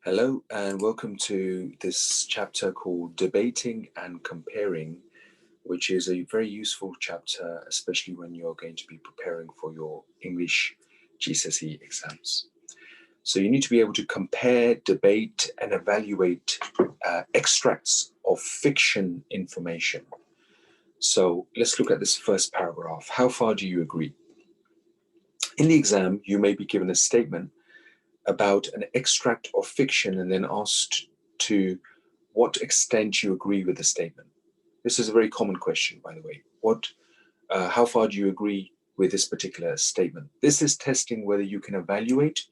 Hello and welcome to this chapter called Debating and Comparing, which is a very useful chapter, especially when you're going to be preparing for your English GCSE exams. So you need to be able to compare, debate, and evaluate extracts of fiction information. So let's look at this first paragraph. How far do you agree? In the exam, you may be given a statement about an extract of fiction and then asked to what extent you agree with the statement. This is a very common question, by the way. How far do you agree with this particular statement? This is testing whether you can evaluate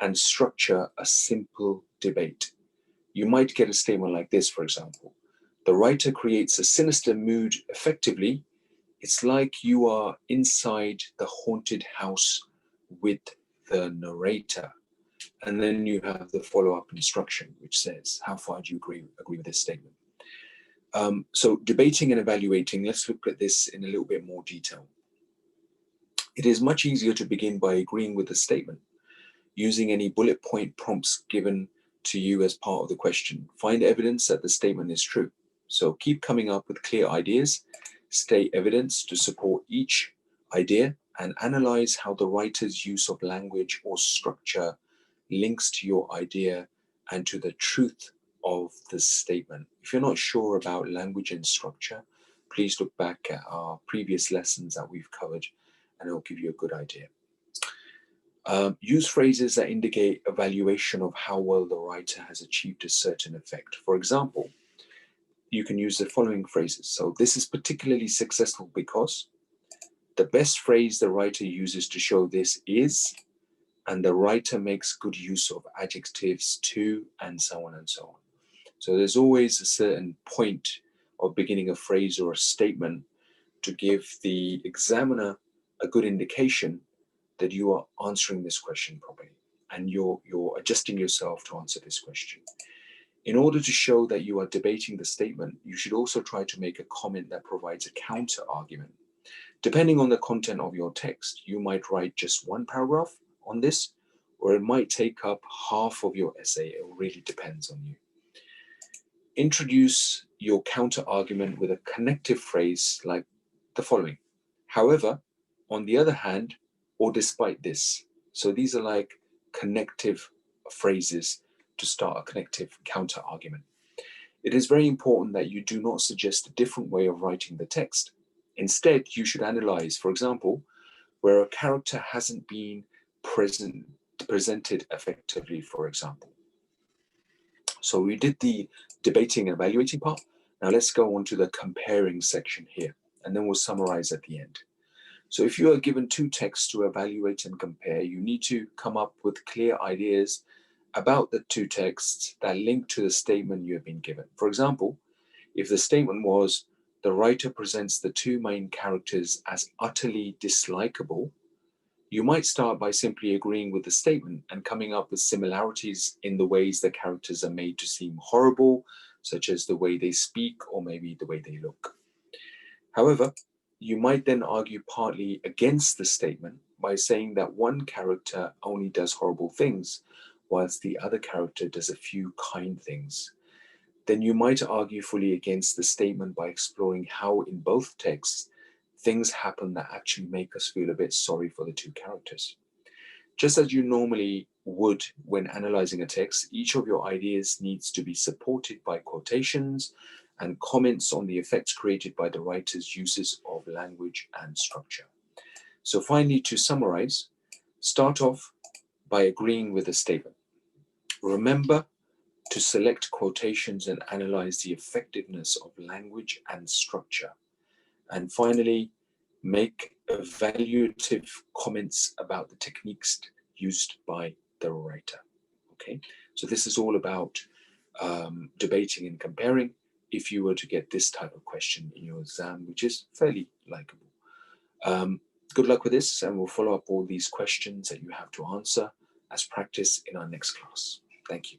and structure a simple debate. You might get a statement like this, for example. The writer creates a sinister mood effectively. It's like you are inside the haunted house with the narrator. And then you have the follow-up instruction, which says, how far do you agree with this statement? So debating and evaluating, let's look at this in a little bit more detail. It is much easier to begin by agreeing with the statement, using any bullet point prompts given to you as part of the question. Find evidence that the statement is true. So keep coming up with clear ideas, state evidence to support each idea, and analyze how the writer's use of language or structure links to your idea and to the truth of the statement. If you're not sure about language and structure, please look back at our previous lessons that we've covered and it'll give you a good idea. Use phrases that indicate evaluation of how well the writer has achieved a certain effect. For example, you can use the following phrases. So this is particularly successful because the best phrase the writer uses to show this is, and the writer makes good use of adjectives to, and so on and so on. So there's always a certain point of beginning a phrase or a statement to give the examiner a good indication that you are answering this question properly and you're adjusting yourself to answer this question. In order to show that you are debating the statement, you should also try to make a comment that provides a counter argument. Depending on the content of your text, you might write just one paragraph on this, or it might take up half of your essay. It really depends on you. Introduce your counter argument with a connective phrase like the following: however, on the other hand, or despite this. So these are like connective phrases to start a connective counter argument. It is very important that you do not suggest a different way of writing the text. Instead, you should analyze, for example, where a character hasn't been presented effectively, for example. So we did the debating and evaluating part. Now let's go on to the comparing section here, and then we'll summarize at the end. So if you are given two texts to evaluate and compare, you need to come up with clear ideas about the two texts that link to the statement you have been given. For example, if the statement was, the writer presents the two main characters as utterly dislikable, you might start by simply agreeing with the statement and coming up with similarities in the ways the characters are made to seem horrible, such as the way they speak or maybe the way they look. However, you might then argue partly against the statement by saying that one character only does horrible things, whilst the other character does a few kind things. Then you might argue fully against the statement by exploring how in both texts things happen that actually make us feel a bit sorry for the two characters. Just as you normally would when analyzing a text, each of your ideas needs to be supported by quotations and comments on the effects created by the writer's uses of language and structure. So finally, to summarize, start off by agreeing with the statement. Remember to select quotations and analyze the effectiveness of language and structure. And finally, make evaluative comments about the techniques used by the writer. Okay, so this is all about debating and comparing if you were to get this type of question in your exam, which is fairly likable. Good luck with this, and we'll follow up all these questions that you have to answer as practice in our next class. Thank you.